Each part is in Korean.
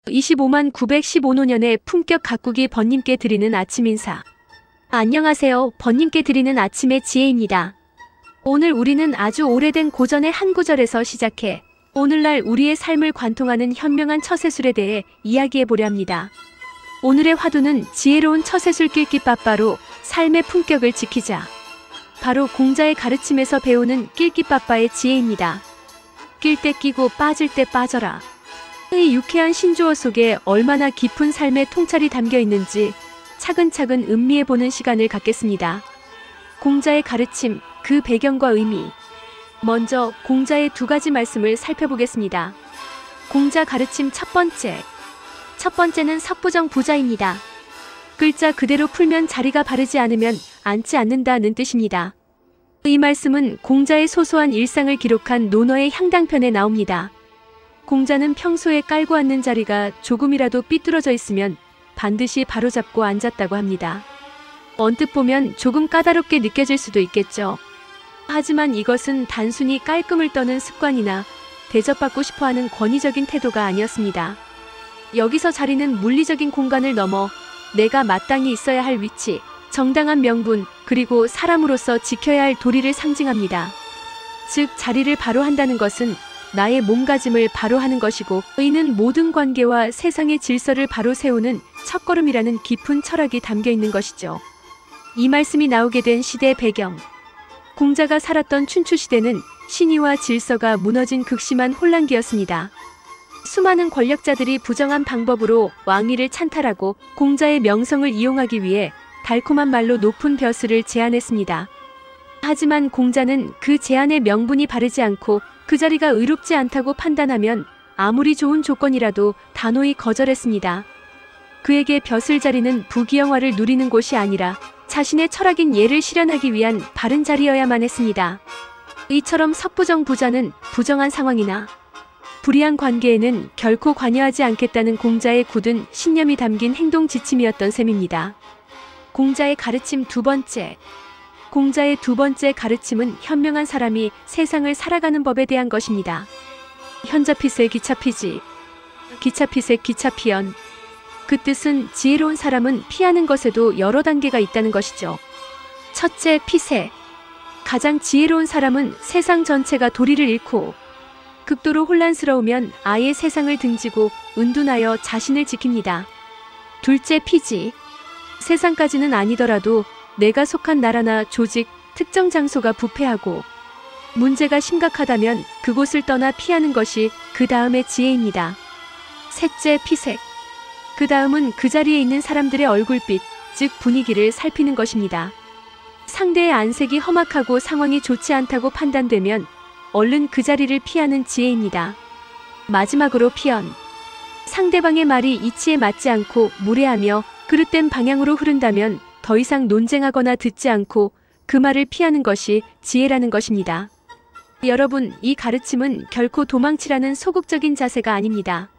25만 915노년의 품격 가꾸기 번님께 드리는 아침 인사. 안녕하세요. 번님께 드리는 아침의 지혜입니다. 오늘 우리는 아주 오래된 고전의 한 구절에서 시작해 오늘날 우리의 삶을 관통하는 현명한 처세술에 대해 이야기해보려 합니다. 오늘의 화두는 지혜로운 처세술 낄끼빠빠로 삶의 품격을 지키자. 바로 공자의 가르침에서 배우는 낄끼빠빠의 지혜입니다. 낄 때 끼고 빠질 때 빠져라. 이 유쾌한 신조어 속에 얼마나 깊은 삶의 통찰이 담겨 있는지 차근차근 음미해보는 시간을 갖겠습니다. 공자의 가르침, 그 배경과 의미. 먼저 공자의 두 가지 말씀을 살펴보겠습니다. 공자 가르침 첫 번째는 석부정 부자입니다. 글자 그대로 풀면 자리가 바르지 않으면 앉지 않는다는 뜻입니다. 이 말씀은 공자의 소소한 일상을 기록한 논어의 향당편에 나옵니다. 공자는 평소에 깔고 앉는 자리가 조금이라도 삐뚤어져 있으면 반드시 바로잡고 앉았다고 합니다. 언뜻 보면 조금 까다롭게 느껴질 수도 있겠죠. 하지만 이것은 단순히 깔끔을 떠는 습관이나 대접받고 싶어하는 권위적인 태도가 아니었습니다. 여기서 자리는 물리적인 공간을 넘어 내가 마땅히 있어야 할 위치, 정당한 명분, 그리고 사람으로서 지켜야 할 도리를 상징합니다. 즉 자리를 바로 한다는 것은 나의 몸가짐을 바로 하는 것이고, 의는 모든 관계와 세상의 질서를 바로 세우는 첫걸음이라는 깊은 철학이 담겨 있는 것이죠. 이 말씀이 나오게 된 시대 배경. 공자가 살았던 춘추시대는 신의와 질서가 무너진 극심한 혼란기였습니다. 수많은 권력자들이 부정한 방법으로 왕위를 찬탈하고 공자의 명성을 이용하기 위해 달콤한 말로 높은 벼슬을 제안했습니다. 하지만 공자는 그 제안의 명분이 바르지 않고 그 자리가 의롭지 않다고 판단하면 아무리 좋은 조건이라도 단호히 거절했습니다. 그에게 벼슬 자리는 부귀영화를 누리는 곳이 아니라 자신의 철학인 예를 실현하기 위한 바른 자리여야만 했습니다. 이처럼 석부정 부자는 부정한 상황이나 불이한 관계에는 결코 관여하지 않겠다는 공자의 굳은 신념이 담긴 행동 지침이었던 셈입니다. 공자의 가르침 두 번째. 공자의 두 번째 가르침은 현명한 사람이 세상을 살아가는 법에 대한 것입니다. 현자피세 기차피지, 기차피세 기차피연. 그 뜻은 지혜로운 사람은 피하는 것에도 여러 단계가 있다는 것이죠. 첫째, 피세. 가장 지혜로운 사람은 세상 전체가 도리를 잃고 극도로 혼란스러우면 아예 세상을 등지고 은둔하여 자신을 지킵니다. 둘째, 피지. 세상까지는 아니더라도 내가 속한 나라나 조직, 특정 장소가 부패하고 문제가 심각하다면 그곳을 떠나 피하는 것이 그 다음의 지혜입니다. 셋째, 피색. 그 다음은 그 자리에 있는 사람들의 얼굴빛, 즉 분위기를 살피는 것입니다. 상대의 안색이 험악하고 상황이 좋지 않다고 판단되면 얼른 그 자리를 피하는 지혜입니다. 마지막으로 피연. 상대방의 말이 이치에 맞지 않고 무례하며 그릇된 방향으로 흐른다면 더 이상 논쟁하거나 듣지 않고 그 말을 피하는 것이 지혜라는 것입니다. 여러분, 이 가르침은 결코 도망치라는 소극적인 자세가 아닙니다.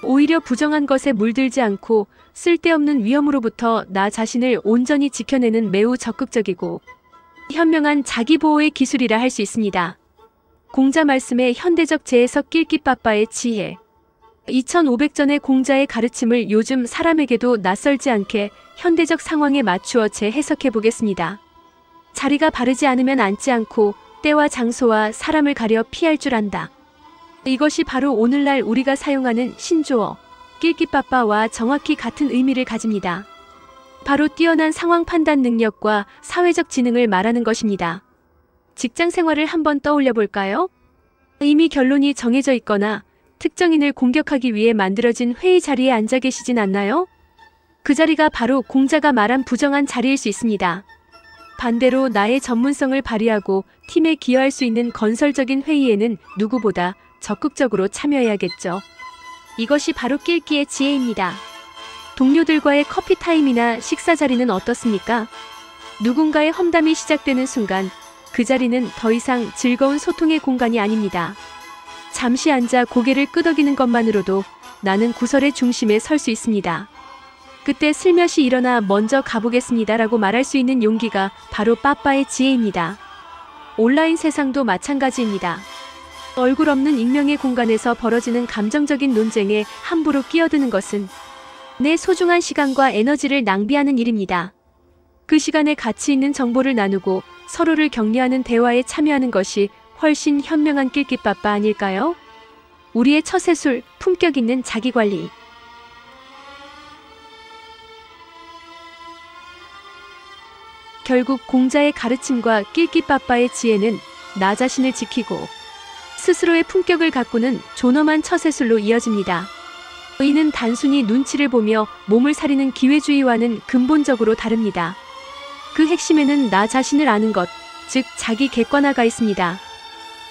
오히려 부정한 것에 물들지 않고 쓸데없는 위험으로부터 나 자신을 온전히 지켜내는 매우 적극적이고 현명한 자기보호의 기술이라 할 수 있습니다. 공자 말씀의 현대적 재해석 낄끼빠빠의 지혜. 2500전의 공자의 가르침을 요즘 사람에게도 낯설지 않게 현대적 상황에 맞추어 재해석해 보겠습니다. 자리가 바르지 않으면 앉지 않고 때와 장소와 사람을 가려 피할 줄 안다. 이것이 바로 오늘날 우리가 사용하는 신조어 낄끼빠빠와 정확히 같은 의미를 가집니다. 바로 뛰어난 상황 판단 능력과 사회적 지능을 말하는 것입니다. 직장 생활을 한번 떠올려 볼까요? 이미 결론이 정해져 있거나 특정인을 공격하기 위해 만들어진 회의 자리에 앉아 계시진 않나요? 그 자리가 바로 공자가 말한 부정한 자리일 수 있습니다. 반대로 나의 전문성을 발휘하고 팀에 기여할 수 있는 건설적인 회의에는 누구보다 적극적으로 참여해야겠죠. 이것이 바로 낄끼의 지혜입니다. 동료들과의 커피 타임이나 식사 자리는 어떻습니까? 누군가의 험담이 시작되는 순간 그 자리는 더 이상 즐거운 소통의 공간이 아닙니다. 잠시 앉아 고개를 끄덕이는 것만으로도 나는 구설의 중심에 설 수 있습니다. 그때 슬며시 일어나 먼저 가보겠습니다라고 말할 수 있는 용기가 바로 빠빠의 지혜입니다. 온라인 세상도 마찬가지입니다. 얼굴 없는 익명의 공간에서 벌어지는 감정적인 논쟁에 함부로 끼어드는 것은 내 소중한 시간과 에너지를 낭비하는 일입니다. 그 시간에 가치 있는 정보를 나누고 서로를 격려하는 대화에 참여하는 것이 훨씬 현명한 낄끼빠빠 아닐까요? 우리의 처세술, 품격 있는 자기관리. 결국 공자의 가르침과 낄끼빠빠의 지혜는 나 자신을 지키고 스스로의 품격을 가꾸는 존엄한 처세술로 이어집니다. 이는 단순히 눈치를 보며 몸을 사리는 기회주의와는 근본적으로 다릅니다. 그 핵심에는 나 자신을 아는 것, 즉 자기 객관화가 있습니다.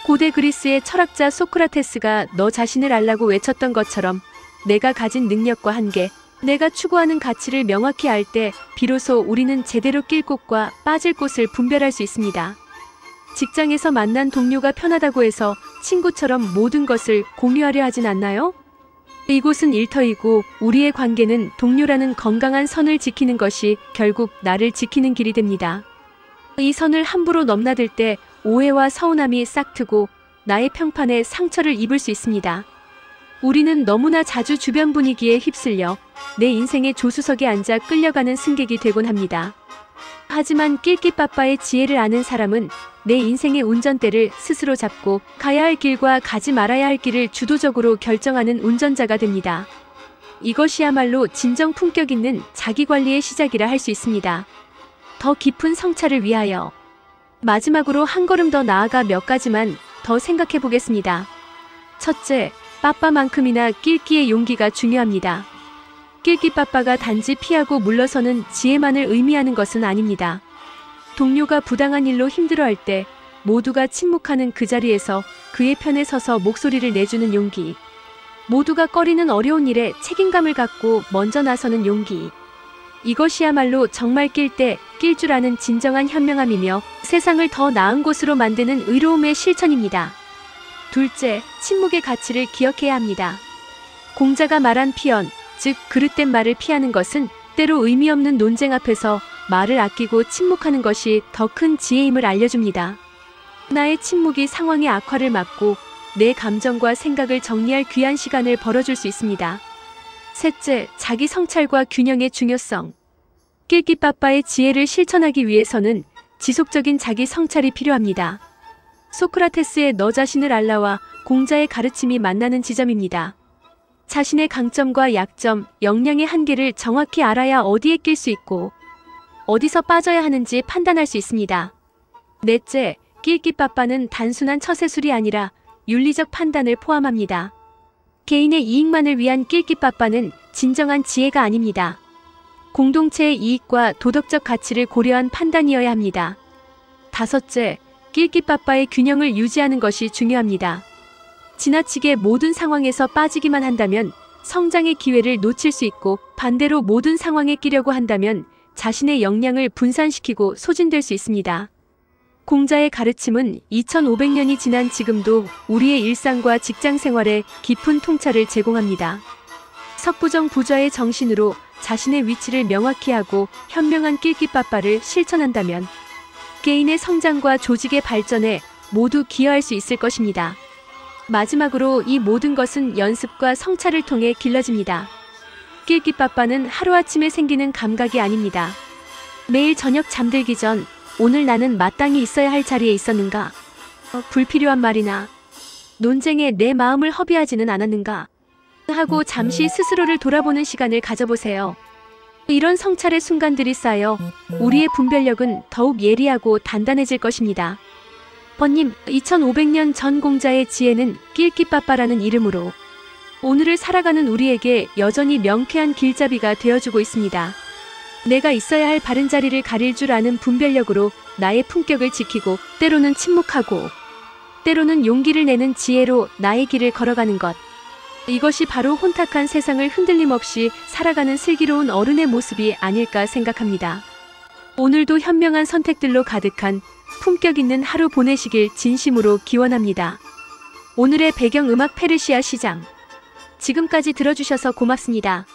고대 그리스의 철학자 소크라테스가 너 자신을 알라고 외쳤던 것처럼 내가 가진 능력과 한계, 내가 추구하는 가치를 명확히 알 때 비로소 우리는 제대로 낄 곳과 빠질 곳을 분별할 수 있습니다. 직장에서 만난 동료가 편하다고 해서 친구처럼 모든 것을 공유하려 하진 않나요? 이곳은 일터이고 우리의 관계는 동료라는 건강한 선을 지키는 것이 결국 나를 지키는 길이 됩니다. 이 선을 함부로 넘나들 때 오해와 서운함이 싹트고 나의 평판에 상처를 입을 수 있습니다. 우리는 너무나 자주 주변 분위기에 휩쓸려 내 인생의 조수석에 앉아 끌려가는 승객이 되곤 합니다. 하지만 낄끼빠빠의 지혜를 아는 사람은 내 인생의 운전대를 스스로 잡고 가야 할 길과 가지 말아야 할 길을 주도적으로 결정하는 운전자가 됩니다. 이것이야말로 진정 품격 있는 자기관리의 시작이라 할 수 있습니다. 더 깊은 성찰을 위하여 마지막으로 한 걸음 더 나아가 몇 가지만 더 생각해 보겠습니다. 첫째, 빠빠만큼이나 낄끼의 용기가 중요합니다. 낄끼빠빠가 단지 피하고 물러서는 지혜만을 의미하는 것은 아닙니다. 동료가 부당한 일로 힘들어할 때 모두가 침묵하는 그 자리에서 그의 편에 서서 목소리를 내주는 용기. 모두가 꺼리는 어려운 일에 책임감을 갖고 먼저 나서는 용기. 이것이야말로 정말 낄 때 낄 줄 아는 진정한 현명함이며 세상을 더 나은 곳으로 만드는 의로움의 실천입니다. 둘째, 침묵의 가치를 기억해야 합니다. 공자가 말한 피언, 즉 그릇된 말을 피하는 것은 때로 의미 없는 논쟁 앞에서 말을 아끼고 침묵하는 것이 더 큰 지혜임을 알려줍니다. 나의 침묵이 상황의 악화를 막고 내 감정과 생각을 정리할 귀한 시간을 벌어줄 수 있습니다. 셋째, 자기 성찰과 균형의 중요성. 낄끼빠빠의 지혜를 실천하기 위해서는 지속적인 자기 성찰이 필요합니다. 소크라테스의 너 자신을 알라와 공자의 가르침이 만나는 지점입니다. 자신의 강점과 약점, 역량의 한계를 정확히 알아야 어디에 낄 수 있고 어디서 빠져야 하는지 판단할 수 있습니다. 넷째, 낄끼빠빠는 단순한 처세술이 아니라 윤리적 판단을 포함합니다. 개인의 이익만을 위한 낄끼빠빠는 진정한 지혜가 아닙니다. 공동체의 이익과 도덕적 가치를 고려한 판단이어야 합니다. 다섯째, 낄끼빠빠의 균형을 유지하는 것이 중요합니다. 지나치게 모든 상황에서 빠지기만 한다면 성장의 기회를 놓칠 수 있고 반대로 모든 상황에 끼려고 한다면 자신의 역량을 분산시키고 소진될 수 있습니다. 공자의 가르침은 2500년이 지난 지금도 우리의 일상과 직장 생활에 깊은 통찰을 제공합니다. 석부정 부좌의 정신으로 자신의 위치를 명확히 하고 현명한 낄끼빠빠를 실천한다면 개인의 성장과 조직의 발전에 모두 기여할 수 있을 것입니다. 마지막으로 이 모든 것은 연습과 성찰을 통해 길러집니다. 낄끼빠빠는 하루아침에 생기는 감각이 아닙니다. 매일 저녁 잠들기 전 오늘 나는 마땅히 있어야 할 자리에 있었는가? 불필요한 말이나 논쟁에 내 마음을 허비하지는 않았는가? 하고 잠시 스스로를 돌아보는 시간을 가져보세요. 이런 성찰의 순간들이 쌓여 우리의 분별력은 더욱 예리하고 단단해질 것입니다. 번님, 2500년 전 공자의 지혜는 낄끼빠빠라는 이름으로 오늘을 살아가는 우리에게 여전히 명쾌한 길잡이가 되어주고 있습니다. 내가 있어야 할 바른 자리를 가릴 줄 아는 분별력으로 나의 품격을 지키고 때로는 침묵하고 때로는 용기를 내는 지혜로 나의 길을 걸어가는 것. 이것이 바로 혼탁한 세상을 흔들림 없이 살아가는 슬기로운 어른의 모습이 아닐까 생각합니다. 오늘도 현명한 선택들로 가득한 품격 있는 하루 보내시길 진심으로 기원합니다. 오늘의 배경음악 페르시아 시장. 지금까지 들어주셔서 고맙습니다.